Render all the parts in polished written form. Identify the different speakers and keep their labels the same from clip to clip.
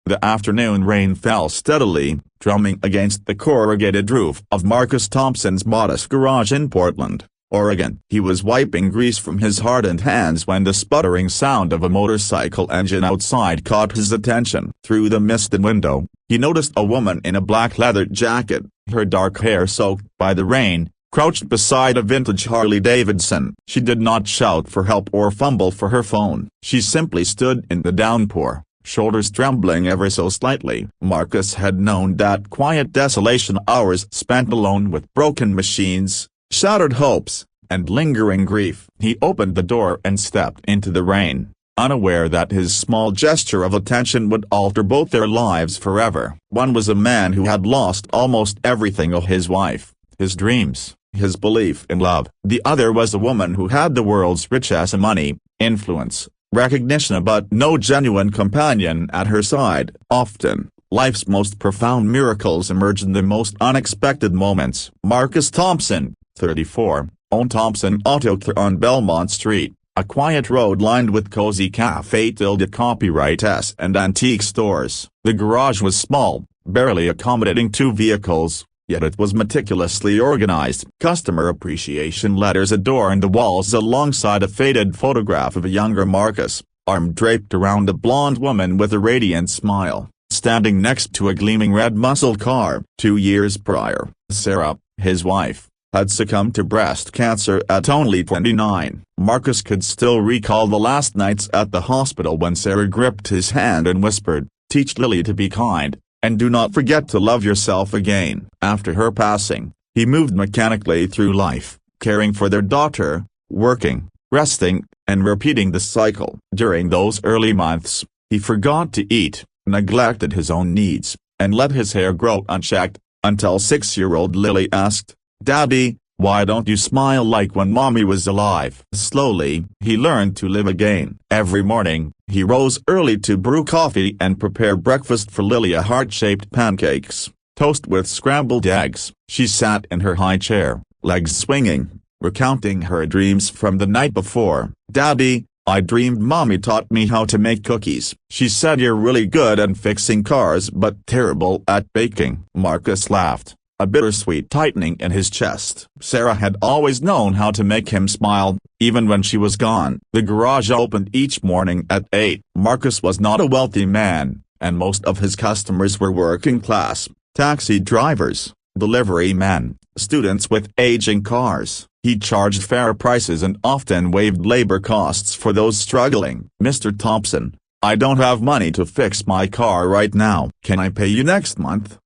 Speaker 1: The afternoon rain fell steadily, drumming against the corrugated roof of Marcus Thompson's modest garage in Portland, Oregon. He was wiping grease from his hardened hands when the sputtering sound of a motorcycle engine outside caught his attention. Through the misted window, he noticed a woman in a black leather jacket, her dark hair soaked by the rain, crouched beside a vintage Harley-Davidson. She did not shout for help or fumble for her phone. She simply stood in the downpour, shoulders trembling ever so slightly. Marcus had known that quiet desolation, hours spent alone with broken machines, shattered hopes, and lingering grief. He opened the door and stepped into the rain, unaware that his small gesture of attention would alter both their lives forever. One was a man who had lost almost everything: his wife, his dreams, his belief in love. The other was a woman who had the world's riches, money, influence, recognition, but no genuine companion at her side. Often, life's most profound miracles emerge in the most unexpected moments. Marcus Thompson, 34, owned Thompson Auto Care on Belmont Street, a quiet road lined with cozy café-copyright and antique stores. The garage was small, barely accommodating 2 vehicles, yet it was meticulously organized. Customer appreciation letters adorned the walls alongside a faded photograph of a younger Marcus, arm draped around a blonde woman with a radiant smile, standing next to a gleaming red muscle car. 2 years prior, Sarah, his wife, had succumbed to breast cancer at only 29. Marcus could still recall the last nights at the hospital when Sarah gripped his hand and whispered, "Teach Lily to be kind, and do not forget to love yourself again." After her passing, he moved mechanically through life, caring for their daughter, working, resting, and repeating the cycle. During those early months, he forgot to eat, neglected his own needs, and let his hair grow unchecked, until 6-year-old Lily asked, "Daddy, why don't you smile like when Mommy was alive?" Slowly, he learned to live again. Every morning, he rose early to brew coffee and prepare breakfast for Lily: heart-shaped pancakes, toast with scrambled eggs. She sat in her high chair, legs swinging, recounting her dreams from the night before. "Daddy, I dreamed Mommy taught me how to make cookies. She said you're really good at fixing cars but terrible at baking." Marcus laughed, a bittersweet tightening in his chest. Sarah had always known how to make him smile, even when she was gone. The garage opened each morning at 8. Marcus was not a wealthy man, and most of his customers were working class, taxi drivers, delivery men, students with aging cars. He charged fair prices and often waived labor costs for those struggling. "Mr. Thompson, I don't have money to fix my car right now. Can I pay you next month?"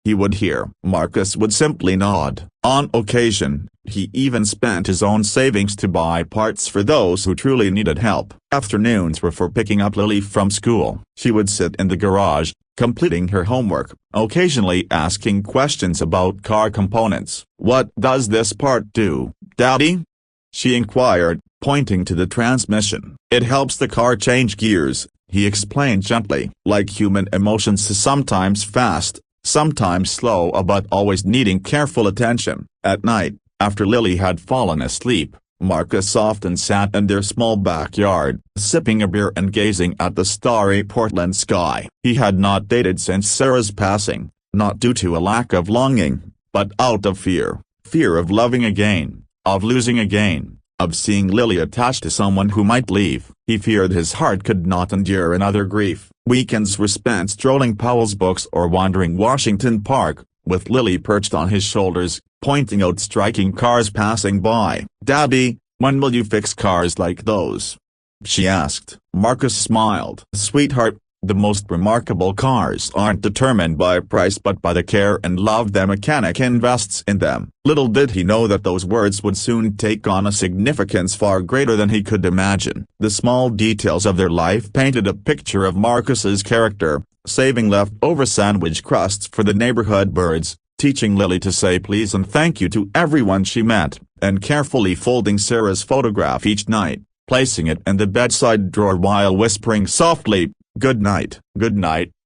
Speaker 1: he would hear. Marcus would simply nod. On occasion, he even spent his own savings to buy parts for those who truly needed help. Afternoons were for picking up Lily from school. She would sit in the garage, completing her homework, occasionally asking questions about car components. "What does this part do, Daddy?" she inquired, pointing to the transmission. "It helps the car change gears," he explained gently. Like human emotions, sometimes fast, sometimes slow, but always needing careful attention. At night, after Lily had fallen asleep, Marcus often sat in their small backyard, sipping a beer and gazing at the starry Portland sky. He had not dated since Sarah's passing, not due to a lack of longing, but out of fear. Fear of loving again, of losing again, of seeing Lily attached to someone who might leave. He feared his heart could not endure another grief. Weekends were spent strolling Powell's Books or wandering Washington Park, with Lily perched on his shoulders, pointing out striking cars passing by. "Daddy, when will you fix cars like those?" she asked. Marcus smiled. "Sweetheart, the most remarkable cars aren't determined by price but by the care and love the mechanic invests in them." Little did he know that those words would soon take on a significance far greater than he could imagine. The small details of their life painted a picture of Marcus's character: saving leftover sandwich crusts for the neighborhood birds, teaching Lily to say please and thank you to everyone she met, and carefully folding Sarah's photograph each night, placing it in the bedside drawer while whispering softly, good night,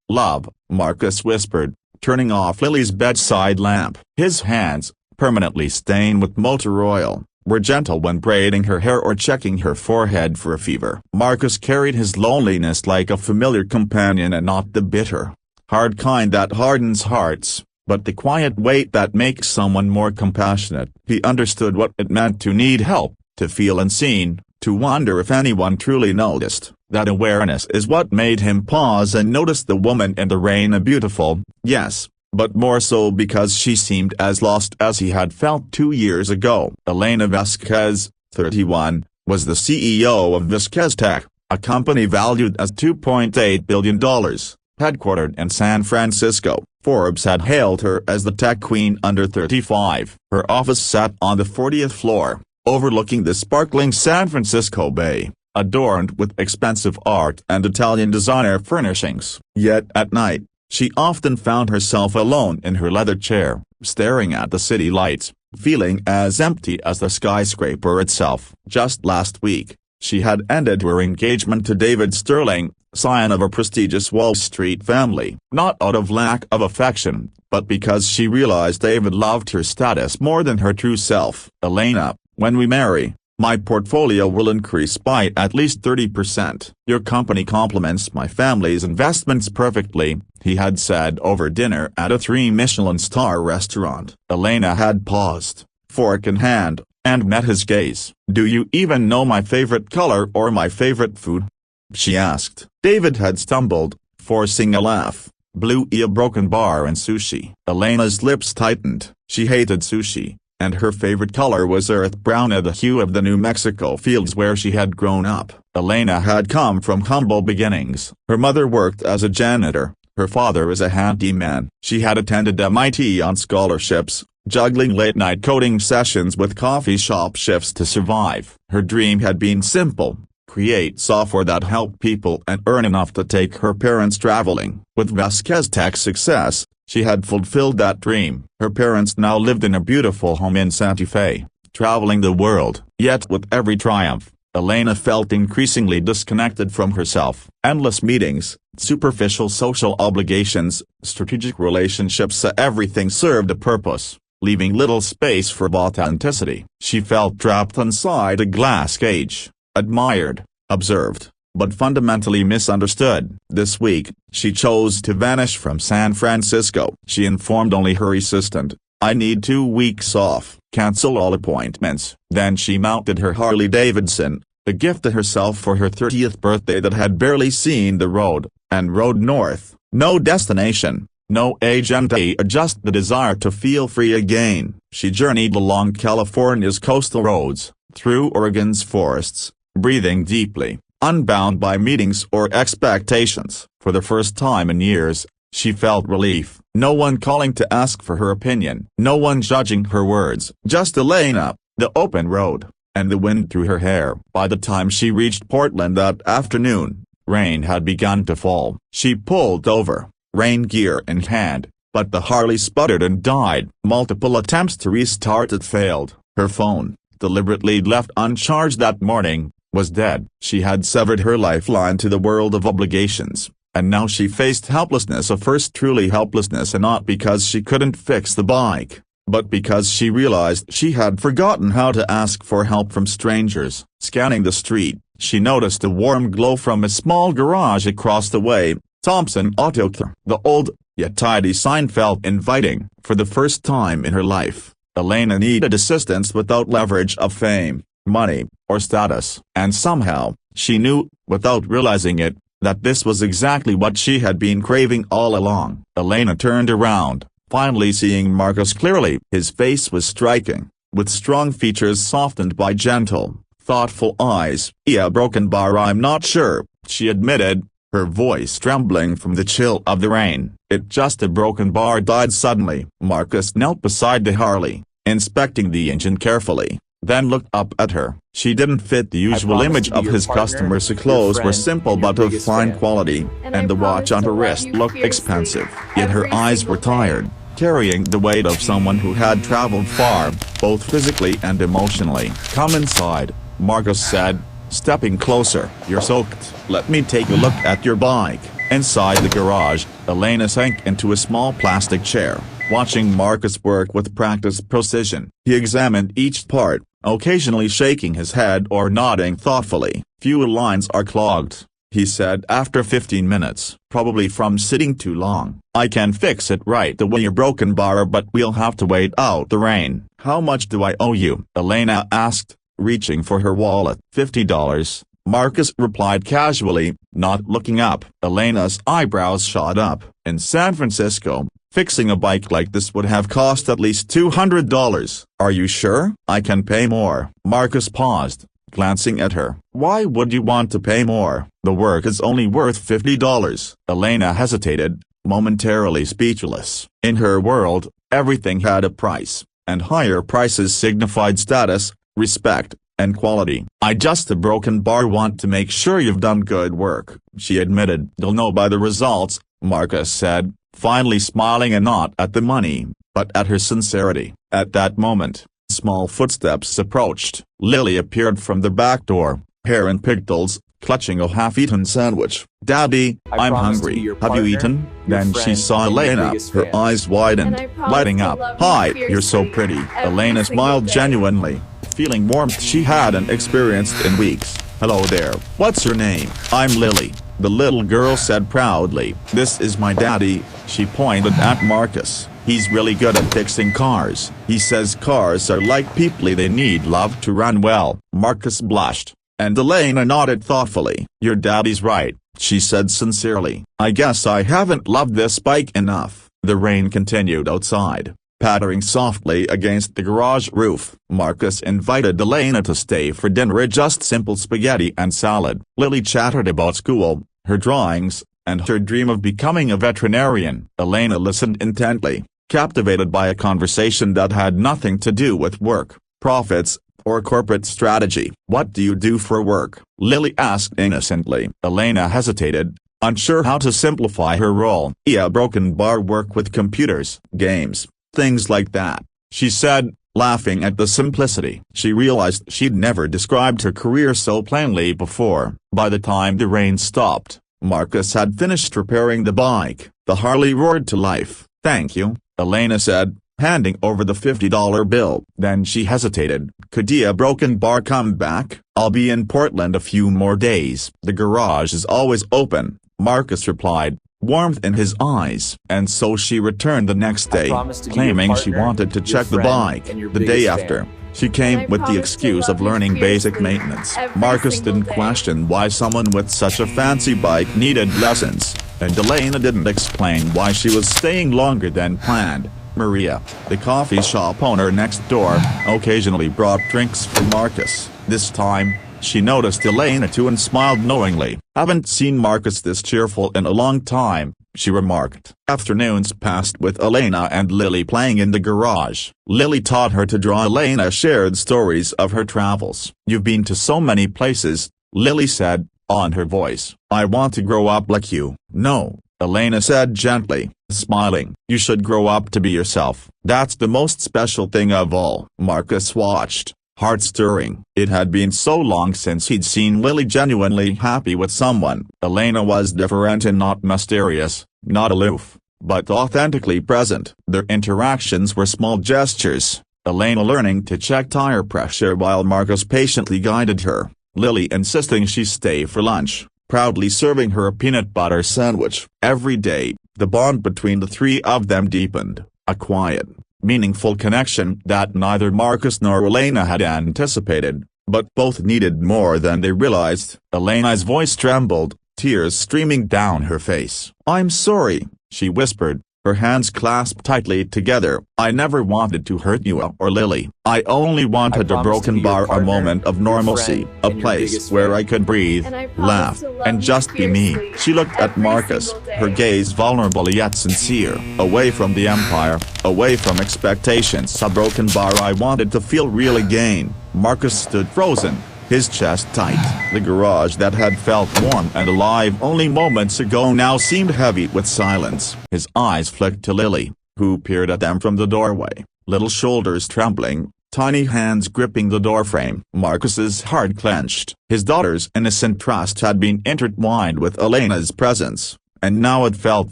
Speaker 1: love," Marcus whispered, turning off Lily's bedside lamp. His hands, permanently stained with motor oil, were gentle when braiding her hair or checking her forehead for a fever. Marcus carried his loneliness like a familiar companion, and not the bitter, hard kind that hardens hearts, but the quiet weight that makes someone more compassionate. He understood what it meant to need help, to feel unseen, to wonder if anyone truly noticed. That awareness is what made him pause and notice the woman in the rain. A beautiful, yes, but more so because she seemed as lost as he had felt 2 years ago. Elena Vasquez, 31, was the CEO of Vasquez Tech, a company valued as $2.8 billion, headquartered in San Francisco. Forbes had hailed her as the tech queen under 35. Her office sat on the 40th floor, overlooking the sparkling San Francisco Bay, adorned with expensive art and Italian designer furnishings. Yet at night, she often found herself alone in her leather chair, staring at the city lights, feeling as empty as the skyscraper itself. Just last week, she had ended her engagement to David Sterling, scion of a prestigious Wall Street family, not out of lack of affection, but because she realized David loved her status more than her true self. Elena, when we marry, my portfolio will increase by at least 30%. Your company complements my family's investments perfectly, he had said over dinner at a 3-Michelin-star restaurant. Elena had paused, fork in hand, and met his gaze. Do you even know my favorite color or my favorite food? She asked. David had stumbled, forcing a laugh. Blue, a broken bar and sushi. Elena's lips tightened. She hated sushi, and her favorite color was earth brown, the hue of the New Mexico fields where she had grown up. Elena had come from humble beginnings. Her mother worked as a janitor, her father as a handyman. She had attended MIT on scholarships, juggling late-night coding sessions with coffee shop shifts to survive. Her dream had been simple: create software that helped people and earn enough to take her parents traveling. With Vasquez Tech's success, she had fulfilled that dream. Her parents now lived in a beautiful home in Santa Fe, traveling the world. Yet with every triumph, Elena felt increasingly disconnected from herself. Endless meetings, superficial social obligations, strategic relationships, everything served a purpose, leaving little space for authenticity. She felt trapped inside a glass cage, admired, observed, but fundamentally misunderstood. This week, she chose to vanish from San Francisco. She informed only her assistant, I need 2 weeks off, cancel all appointments. Then she mounted her Harley Davidson, a gift to herself for her 30th birthday that had barely seen the road, and rode north. No destination, no agenda, just the desire to feel free again. She journeyed along California's coastal roads, through Oregon's forests, breathing deeply, unbound by meetings or expectations. For the first time in years, she felt relief. No one calling to ask for her opinion. No one judging her words. Just Elena, the open road, and the wind through her hair. By the time she reached Portland that afternoon, rain had begun to fall. She pulled over, rain gear in hand, but the Harley sputtered and died. Multiple attempts to restart it failed. Her phone, deliberately left uncharged that morning, was dead. She had severed her lifeline to the world of obligations, and now she faced helplessness, a first truly helplessness, and not because she couldn't fix the bike, but because she realized she had forgotten how to ask for help from strangers. Scanning the street, she noticed a warm glow from a small garage across the way, Thompson Auto Care. The old, yet tidy sign felt inviting. For the first time in her life, Elena needed assistance without leverage of fame, money, or status. And somehow, she knew, without realizing it, that this was exactly what she had been craving all along. Elena turned around, finally seeing Marcus clearly. His face was striking, with strong features softened by gentle, thoughtful eyes. "Yeah, broken bar, I'm not sure," she admitted, her voice trembling from the chill of the rain. "It just a broken bar." Died suddenly. Marcus knelt beside the Harley, inspecting the engine carefully, then looked up at her. She didn't fit the usual image of his customers. Her clothes were simple but of fine quality, and the watch on her wrist looked expensive. Yet her eyes were tired, carrying the weight of someone who had traveled far, both physically and emotionally. "Come inside," Marcus said, stepping closer. "You're soaked. Let me take a look at your bike." Inside the garage, Elena sank into a small plastic chair, watching Marcus work with practiced precision. He examined each part, occasionally shaking his head or nodding thoughtfully. "Fuel lines are clogged," he said after 15 minutes, "probably from sitting too long. I can fix it right away, your broken bar, but we'll have to wait out the rain." "How much do I owe you?" Elena asked, reaching for her wallet. $50, Marcus replied casually, not looking up. Elena's eyebrows shot up. "In San Francisco, fixing a bike like this would have cost at least $200. Are you sure?" "I can pay more." Marcus paused, glancing at her. "Why would you want to pay more? The work is only worth $50. Elena hesitated, momentarily speechless. In her world, everything had a price, and higher prices signified status, respect, and quality. "I just a broken bar, want to make sure you've done good work," she admitted. "You'll know by the results," Marcus said, finally smiling, and not at the money, but at her sincerity. At that moment, small footsteps approached. Lily appeared from the back door, hair in pigtails, clutching a half-eaten sandwich. "Daddy, I'm hungry. Have you eaten?" Then she saw Elena, her eyes widened, lighting up. "Hi, you're so pretty." Elena smiled genuinely, feeling warmth she hadn't experienced in weeks. "Hello there. What's your name?" "I'm Lily," the little girl said proudly. "This is my daddy," she pointed at Marcus. "He's really good at fixing cars. He says cars are like people, they need love to run well." Marcus blushed, and Elena nodded thoughtfully. "Your daddy's right," she said sincerely. "I guess I haven't loved this bike enough." The rain continued outside, pattering softly against the garage roof. Marcus invited Elena to stay for dinner, just simple spaghetti and salad. Lily chattered about school, her drawings, and her dream of becoming a veterinarian. Elena listened intently, captivated by a conversation that had nothing to do with work, profits, or corporate strategy. "What do you do for work?" Lily asked innocently. Elena hesitated, unsure how to simplify her role. "Yeah, broken bar, work with computers, games, things like that," she said, laughing at the simplicity. She realized she'd never described her career so plainly before. By the time the rain stopped, Marcus had finished repairing the bike. The Harley roared to life. "Thank you," Elena said, handing over the $50 bill. Then she hesitated. "Could a broken bar come back?" "I'll be in Portland a few more days." "The garage is always open," Marcus replied, warmth in his eyes. And so she returned the next day, claiming she wanted to check the bike. The day after, she came with the excuse of learning basic maintenance. Marcus didn't question why someone with such a fancy bike needed lessons, and Elena didn't explain why she was staying longer than planned. Maria, the coffee shop owner next door, occasionally brought drinks for Marcus. This time, she noticed Elena too and smiled knowingly. "Haven't seen Marcus this cheerful in a long time," she remarked. Afternoons passed with Elena and Lily playing in the garage. Lily taught her to draw. Elena shared stories of her travels. "You've been to so many places," Lily said, on her voice. "I want to grow up like you." "No," Elena said gently, smiling. "You should grow up to be yourself. That's the most special thing of all." Marcus watched, heart-stirring. It had been so long since he'd seen Lily genuinely happy with someone. Elena was different and not mysterious, not aloof, but authentically present. Their interactions were small gestures, Elena learning to check tire pressure while Marcus patiently guided her, Lily insisting she stay for lunch, proudly serving her a peanut butter sandwich. Every day, the bond between the three of them deepened, a quiet, meaningful connection that neither Marcus nor Elena had anticipated, but both needed more than they realized. Elena's voice trembled, tears streaming down her face. "I'm sorry," she whispered, her hands clasped tightly together. "I never wanted to hurt you or Lily. I only wanted a broken bar, a moment of normalcy, a place where I could breathe, laugh, and just be me." She looked at Marcus, her gaze vulnerable yet sincere. "Away from the empire, away from expectations, a broken bar I wanted to feel real again." Marcus stood frozen, his chest tight. The garage that had felt warm and alive only moments ago now seemed heavy with silence. His eyes flicked to Lily, who peered at them from the doorway, little shoulders trembling, tiny hands gripping the doorframe. Marcus's heart clenched. His daughter's innocent trust had been intertwined with Elena's presence, and now it felt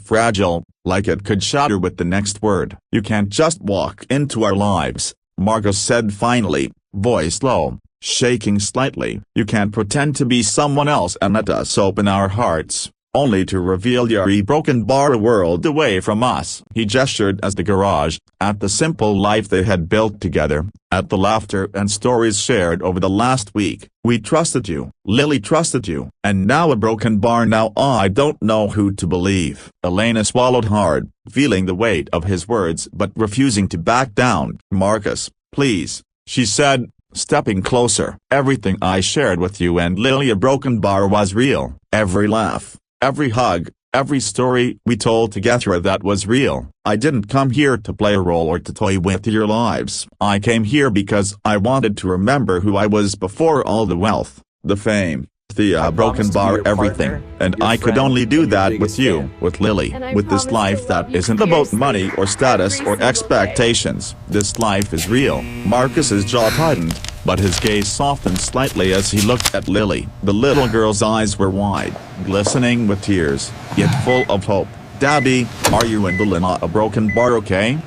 Speaker 1: fragile, like it could shatter with the next word. "You can't just walk into our lives," Marcus said finally, voice low, shaking slightly. "You can't pretend to be someone else and let us open our hearts, only to reveal your broken bar a world away from us." He gestured at the garage, at the simple life they had built together, at the laughter and stories shared over the last week. "We trusted you, Lily trusted you, and now a broken bar. Now I don't know who to believe." Elena swallowed hard, feeling the weight of his words but refusing to back down. "Marcus, please," she said, stepping closer. "Everything I shared with you and Lily a broken bar was real. Every laugh, every hug, every story we told together, that was real. I didn't come here to play a role or to toy with your lives. I came here because I wanted to remember who I was before all the wealth, the fame, the broken bar, everything. And I could only do that with you, with Lily, with this life that isn't about money or status or expectations. This life is real." Marcus's jaw tightened, but his gaze softened slightly as he looked at Lily. The little girl's eyes were wide, glistening with tears, yet full of hope. "Daddy, are you and Lily not a broken bar okay?"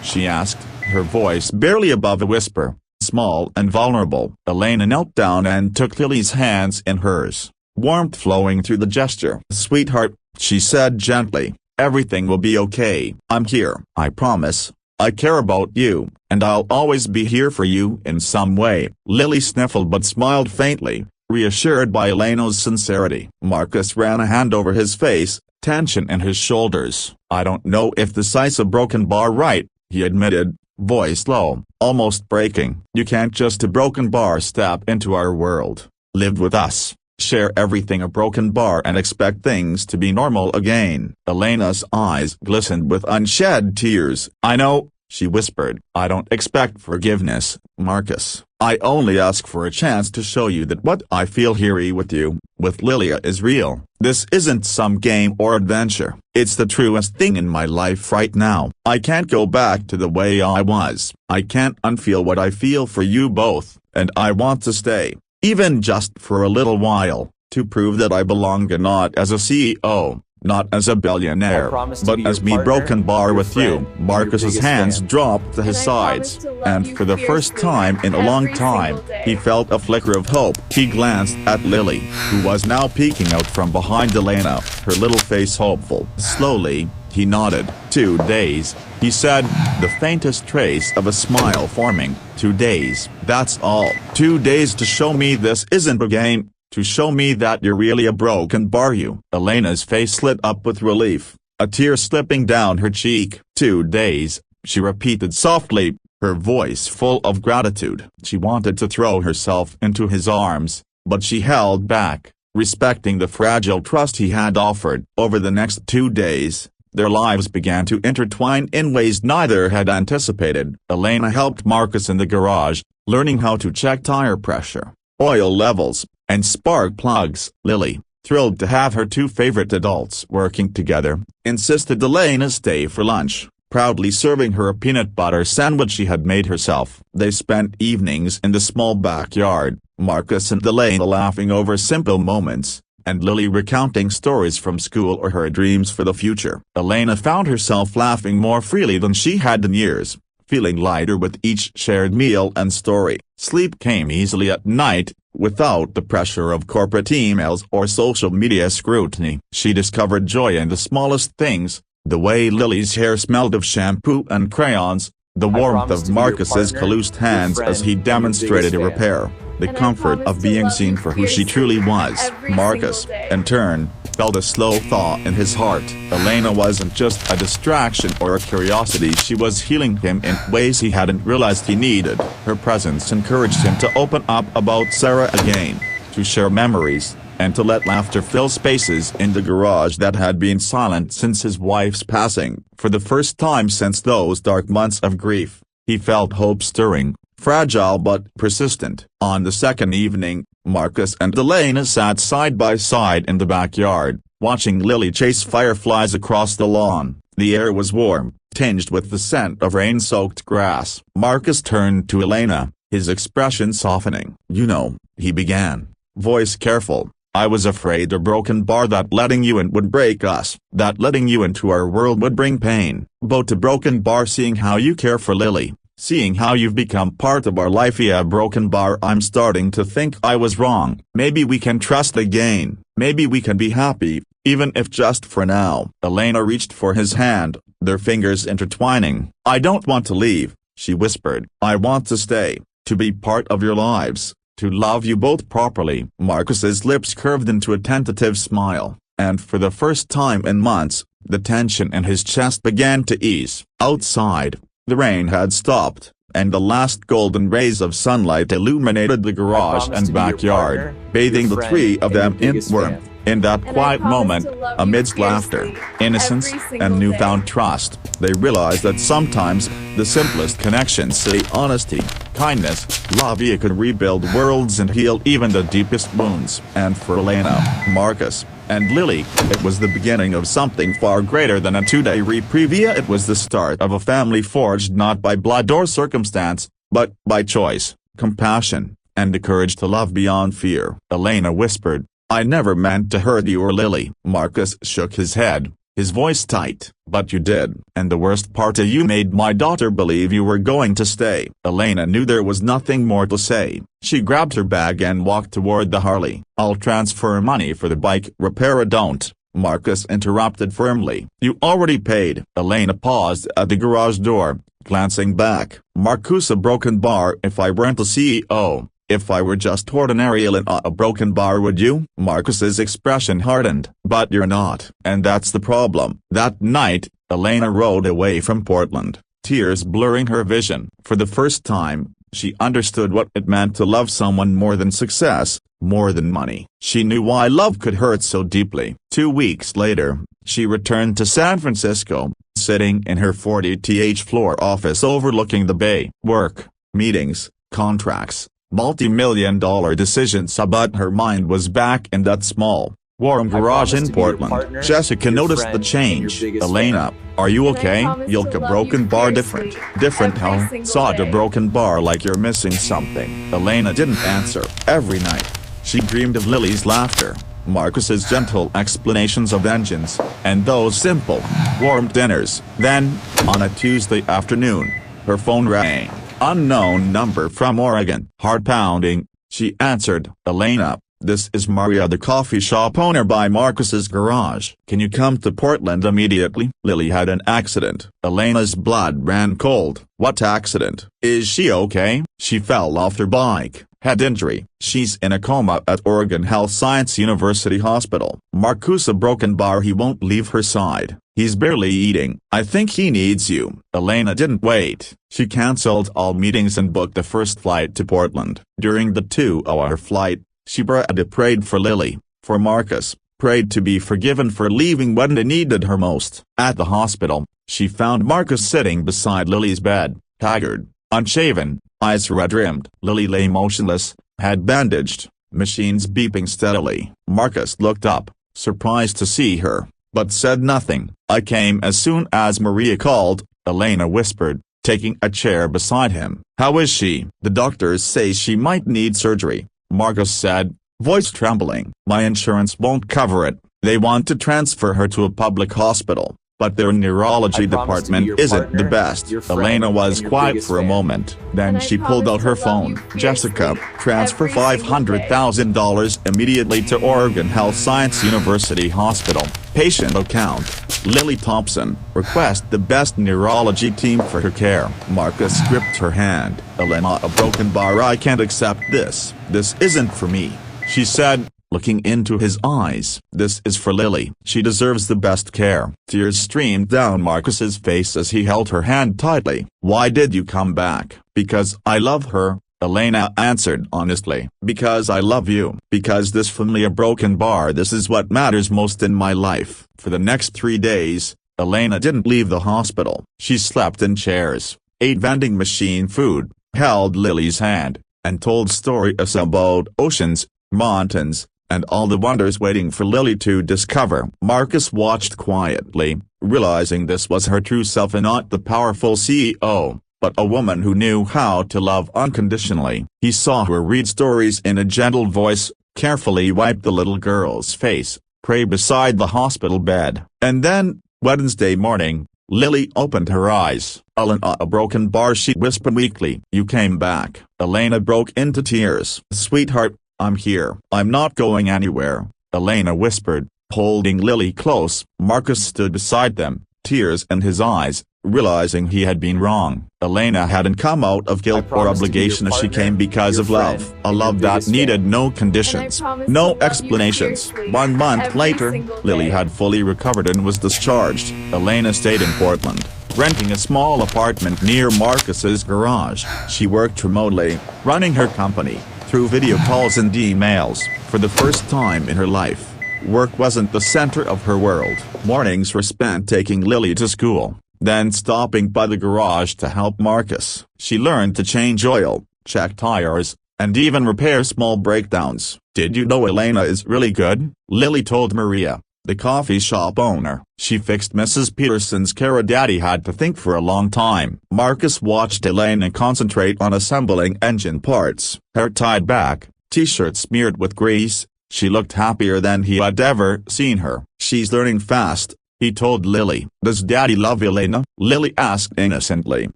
Speaker 1: she asked, her voice barely above a whisper. Small and vulnerable, Elena knelt down and took Lily's hands in hers, warmth flowing through the gesture. "Sweetheart," she said gently, "everything will be okay. I'm here. I promise. I care about you, and I'll always be here for you in some way." Lily sniffled but smiled faintly, reassured by Elena's sincerity. Marcus ran a hand over his face, tension in his shoulders. "I don't know if the size of broken bar right," he admitted, voice low, almost breaking. "You can't just a broken bar step into our world, live with us, share everything a broken bar and expect things to be normal again." Elena's eyes glistened with unshed tears. "I know," she whispered. "I don't expect forgiveness, Marcus. I only ask for a chance to show you that what I feel here with you, with Lilia, is real. This isn't some game or adventure. It's the truest thing in my life right now. I can't go back to the way I was. I can't unfeel what I feel for you both, and I want to stay, even just for a little while, to prove that I belong, and not as a CEO, not as a billionaire, but as me broken bar with you." Marcus's hands dropped to his sides, and for the first time in a long time, he felt a flicker of hope. He glanced at Lily, who was now peeking out from behind Elena, her little face hopeful. Slowly, he nodded. 2 days, he said, the faintest trace of a smile forming. 2 days, that's all. 2 days to show me this isn't a game. To show me that you're really a broken bar. You." Elena's face lit up with relief, a tear slipping down her cheek. 2 days, she repeated softly, her voice full of gratitude. She wanted to throw herself into his arms, but she held back, respecting the fragile trust he had offered. Over the next 2 days, their lives began to intertwine in ways neither had anticipated. Elena helped Marcus in the garage, learning how to check tire pressure, oil levels, and spark plugs. Lily, thrilled to have her two favorite adults working together, insisted Elena stay for lunch, proudly serving her a peanut butter sandwich she had made herself. They spent evenings in the small backyard, Marcus and Elena laughing over simple moments, and Lily recounting stories from school or her dreams for the future. Elena found herself laughing more freely than she had in years, feeling lighter with each shared meal and story. Sleep came easily at night, without the pressure of corporate emails or social media scrutiny. She discovered joy in the smallest things, the way Lily's hair smelled of shampoo and crayons, the warmth of Marcus's calloused hands as he demonstrated a repair, the comfort of being seen for who she truly was. Marcus, in turn, felt a slow thaw in his heart. Elena wasn't just a distraction or a curiosity, she was healing him in ways he hadn't realized he needed. Her presence encouraged him to open up about Sarah again, to share memories, and to let laughter fill spaces in the garage that had been silent since his wife's passing. For the first time since those dark months of grief, he felt hope stirring, fragile but persistent. On the second evening, Marcus and Elena sat side by side in the backyard, watching Lily chase fireflies across the lawn. The air was warm, tinged with the scent of rain-soaked grass. Marcus turned to Elena, his expression softening. "You know," he began, voice careful, "I was afraid a broken bar that letting you in would break us, that letting you into our world would bring pain. But a broken bar seeing how you care for Lily, Seeing how you've become part of our life via broken bar, I'm starting to think I was wrong. Maybe we can trust again. Maybe we can be happy, even if just for now." Elena reached for his hand, their fingers intertwining. "I don't want to leave," she whispered. "I want to stay, to be part of your lives, to love you both properly." Marcus's lips curved into a tentative smile, and for the first time in months, the tension in his chest began to ease. Outside, the rain had stopped, and the last golden rays of sunlight illuminated the garage and backyard, bathing the three of them in warmth. In that quiet moment, amidst laughter, innocence, and newfound trust, they realized that sometimes, the simplest connections, say honesty, kindness, love, could rebuild worlds and heal even the deepest wounds. And for Elena, Marcus, and Lily, it was the beginning of something far greater than a two-day reprieve. It was the start of a family forged not by blood or circumstance, but by choice, compassion, and the courage to love beyond fear. Elena whispered, "I never meant to hurt you or Lily." Marcus shook his head, his voice tight. "But you did. And the worst part is you made my daughter believe you were going to stay." Elena knew there was nothing more to say. She grabbed her bag and walked toward the Harley. "I'll transfer money for the bike repair." "Don't," Marcus interrupted firmly. "You already paid." Elena paused at the garage door, glancing back. "Marcus, a broken bar. If I weren't a CEO, if I were just ordinary Elena, a broken bar, would you?" Marcus's expression hardened. "But you're not. And that's the problem." That night, Elena rode away from Portland, tears blurring her vision. For the first time, she understood what it meant to love someone more than success, more than money. She knew why love could hurt so deeply. 2 weeks later, she returned to San Francisco, sitting in her 40th floor office overlooking the bay. Work, meetings, contracts, multi-million-dollar decisions, but her mind was back in that small, warm garage in Portland. Jessica noticed the change. "Elena, are you okay? You look a broken bar. Different." "Different how?" "Saw a broken bar like you're missing something." Elena didn't answer. Every night, she dreamed of Lily's laughter, Marcus's gentle explanations of engines, and those simple, warm dinners. Then, on a Tuesday afternoon, her phone rang. Unknown number from Oregon. Heart pounding, she answered. "Elena, this is Maria, the coffee shop owner by Marcus's garage. Can you come to Portland immediately? Lily had an accident." Elena's blood ran cold. "What accident? Is she okay?" "She fell off her bike, head injury. She's in a coma at Oregon Health Science University Hospital." "Marcus, a broken bar. He won't leave her side. He's barely eating. I think he needs you." Elena didn't wait. She canceled all meetings and booked the first flight to Portland. During the 2-hour flight, she prayed for Lily, for Marcus, prayed to be forgiven for leaving when they needed her most. At the hospital, she found Marcus sitting beside Lily's bed, haggard, unshaven, eyes red-rimmed. Lily lay motionless, head bandaged, machines beeping steadily. Marcus looked up, surprised to see her, but said nothing. "I came as soon as Maria called," Elena whispered, taking a chair beside him. "How is she?" "The doctors say she might need surgery," Marcus said, voice trembling. "My insurance won't cover it. They want to transfer her to a public hospital, but their neurology department isn't the best." Elena was quiet for a moment. Then she pulled out her phone. "Jessica, transfer $500,000 immediately to Oregon Health Science University Hospital. Patient account, Lily Thompson. Request the best neurology team for her care." Marcus gripped her hand. "Elena, a broken bar. I can't accept this. This isn't for me," she said, looking into his eyes. "This is for Lily. She deserves the best care." Tears streamed down Marcus's face as he held her hand tightly. "Why did you come back?" "Because I love her," Elena answered honestly. "Because I love you. Because this family a broken bar. This is what matters most in my life." For the next 3 days, Elena didn't leave the hospital. She slept in chairs, ate vending machine food, held Lily's hand, and told stories about oceans, mountains, and all the wonders waiting for Lily to discover. Marcus watched quietly, realizing this was her true self and not the powerful CEO, but a woman who knew how to love unconditionally. He saw her read stories in a gentle voice, carefully wipe the little girl's face, pray beside the hospital bed. And then, Wednesday morning, Lily opened her eyes. "Elena, a broken bar," she whispered weakly. "You came back." Elena broke into tears. "Sweetheart, I'm here. I'm not going anywhere," Elena whispered, holding Lily close. Marcus stood beside them, tears in his eyes, realizing he had been wrong. Elena hadn't come out of guilt or obligation. She came because of love, a love that needed no conditions, no explanations. 1 month later, Lily had fully recovered and was discharged. Elena stayed in Portland, renting a small apartment near Marcus's garage. She worked remotely, running her company through video calls and emails. For the first time in her life, work wasn't the center of her world. Mornings were spent taking Lily to school, then stopping by the garage to help Marcus. She learned to change oil, check tires, and even repair small breakdowns. "Did you know Elena is really good?" Lily told Maria, the coffee shop owner. "She fixed Mrs. Peterson's car." Daddy had to think for a long time. Marcus watched Elena concentrate on assembling engine parts. Hair tied back, t-shirt smeared with grease, she looked happier than he had ever seen her. "She's learning fast," he told Lily. "Does Daddy love Elena?" Lily asked innocently.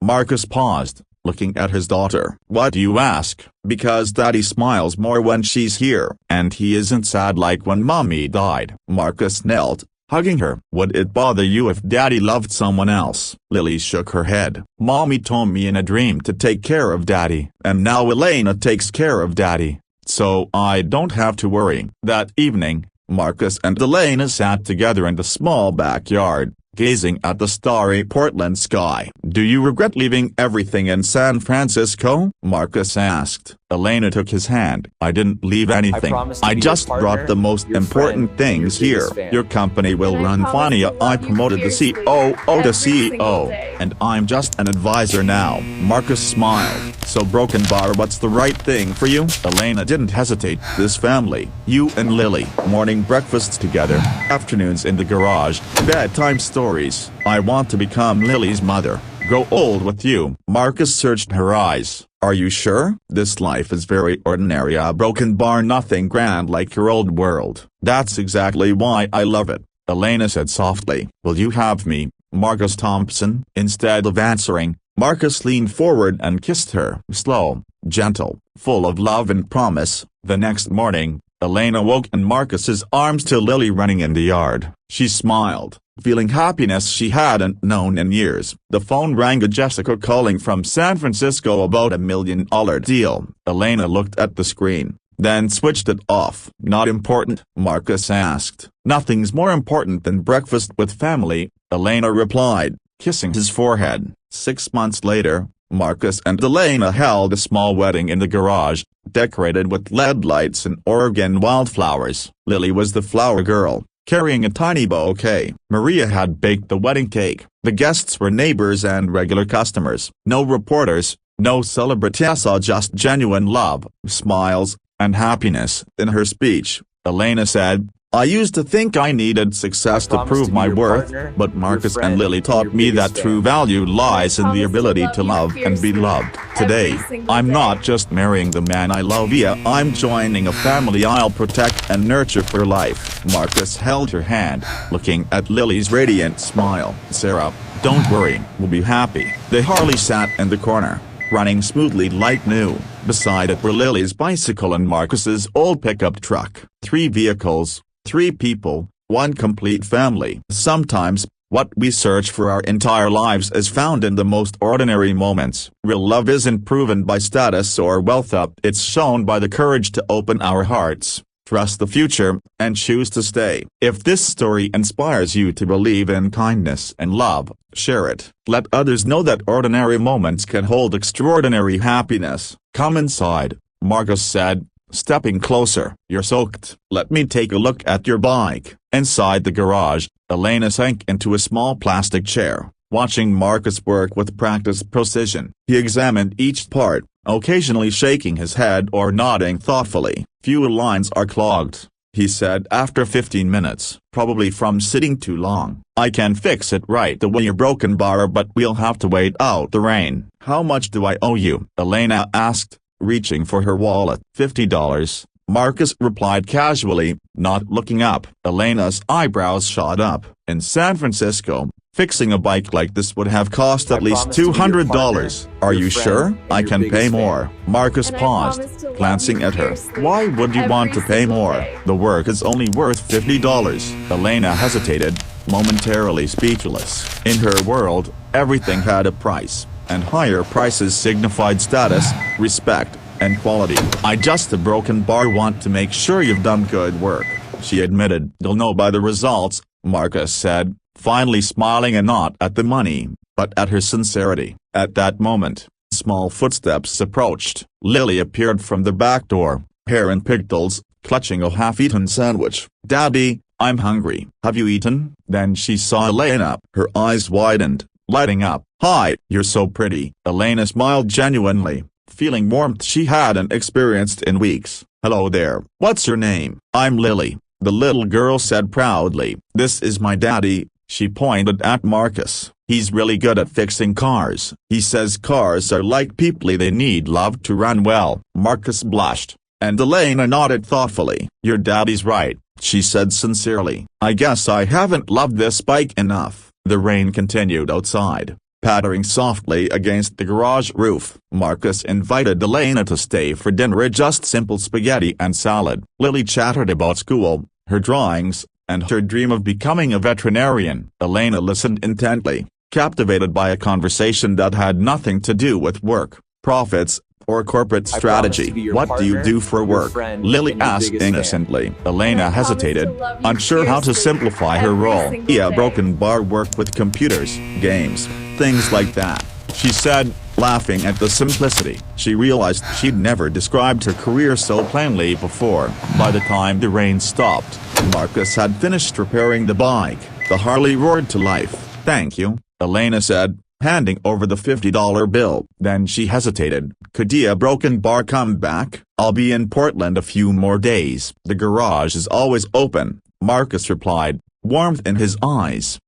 Speaker 1: Marcus paused, looking at his daughter. "Why do you ask?" "Because Daddy smiles more when she's here, and he isn't sad like when Mommy died." Marcus knelt, hugging her. "Would it bother you if Daddy loved someone else?" Lily shook her head. "Mommy told me in a dream to take care of Daddy, and now Elena takes care of Daddy, so I don't have to worry." That evening, Marcus and Elena sat together in the small backyard, gazing at the starry Portland sky. "Do you regret leaving everything in San Francisco?" Marcus asked. Elena took his hand. "I didn't leave anything. I just brought the most important things here. Your company will run fine. I promoted the COO to CEO, and I'm just an advisor now." Marcus smiled. "So Broken Bar, what's the right thing for you?" Elena didn't hesitate. "This family, you and Lily, morning breakfasts together, afternoons in the garage, bedtime stories. I want to become Lily's mother, grow old with you." Marcus searched her eyes. "Are you sure? This life is very ordinary. A broken bar, nothing grand like your old world." "That's exactly why I love it," Elena said softly. "Will you have me, Marcus Thompson?" Instead of answering, Marcus leaned forward and kissed her. Slow, gentle, full of love and promise. The next morning, Elena woke in Marcus's arms to Lily running in the yard. She smiled, feeling happiness she hadn't known in years. The phone rang. Jessica calling from San Francisco about $1 million deal. Elena looked at the screen, then switched it off. "Not important?" Marcus asked. "Nothing's more important than breakfast with family," Elena replied, kissing his forehead. 6 months later, Marcus and Elena held a small wedding in the garage, decorated with LED lights and Oregon wildflowers. Lily was the flower girl, carrying a tiny bouquet. Maria had baked the wedding cake. The guests were neighbors and regular customers. No reporters, no celebrities, just genuine love, smiles, and happiness. In her speech, Elena said, "I used to think I needed success to prove my worth, but Marcus and Lily taught me that true value lies in the ability to love and be loved. Today, I'm not just marrying the man I love, I'm joining a family I'll protect and nurture for life." Marcus held her hand, looking at Lily's radiant smile. "Sarah, don't worry, we'll be happy." The Harley sat in the corner, running smoothly like new. Beside it were Lily's bicycle and Marcus's old pickup truck. 3 vehicles, 3 people, 1 complete family. Sometimes, what we search for our entire lives is found in the most ordinary moments. Real love isn't proven by status or wealth, it's shown by the courage to open our hearts, trust the future, and choose to stay. If this story inspires you to believe in kindness and love, share it. Let others know that ordinary moments can hold extraordinary happiness. "Come inside," Marcus said, stepping closer. "You're soaked. Let me take a look at your bike." Inside the garage, Elena sank into a small plastic chair, watching Marcus work with practiced precision. He examined each part, occasionally shaking his head or nodding thoughtfully. "Fuel lines are clogged," he said after 15 minutes, "probably from sitting too long. I can fix it right away, your broken bar, but we'll have to wait out the rain." "How much do I owe you?" Elena asked, reaching for her wallet. $50, Marcus replied casually, not looking up. Elena's eyebrows shot up. "In San Francisco, Fixing a bike like this would have cost at least $200. Are you sure? I can pay more. Marcus paused, glancing at her. Why would you want to pay more? The work is only worth $50. Elena hesitated, momentarily speechless. In her world, everything had a price, and higher prices signified status, respect, and quality. I just a broken bar want to make sure you've done good work, she admitted. You'll know by the results, Marcus said, finally smiling and not at the money, but at her sincerity. At that moment, small footsteps approached. Lily appeared from the back door, hair in pigtails, clutching a half-eaten sandwich. Daddy, I'm hungry. Have you eaten? Then she saw Elena. Her eyes widened, lighting up. Hi, you're so pretty. Elena smiled genuinely, feeling warmth she hadn't experienced in weeks. Hello there. What's your name? I'm Lily, the little girl said proudly. This is my daddy. She pointed at Marcus. He's really good at fixing cars. He says cars are like people, they need love to run well. Marcus blushed, and Elena nodded thoughtfully. Your daddy's right, she said sincerely. I guess I haven't loved this bike enough. The rain continued outside, pattering softly against the garage roof. Marcus invited Elena to stay for dinner, just simple spaghetti and salad. Lily chattered about school, her drawings, and her dream of becoming a veterinarian. Elena listened intently, captivated by a conversation that had nothing to do with work, profits, or corporate strategy. What do you do for work? Lily asked innocently. Elena hesitated, unsure how to simplify her role. Yeah, broken bar, work with computers, games, things like that, she said, laughing at the simplicity. She realized she'd never described her career so plainly before. By the time the rain stopped, Marcus had finished repairing the bike. The Harley roared to life. Thank you, Elena said, handing over the $50 bill. Then she hesitated. Could a broken bar come back? I'll be in Portland a few more days. The garage is always open, Marcus replied, warmth in his eyes.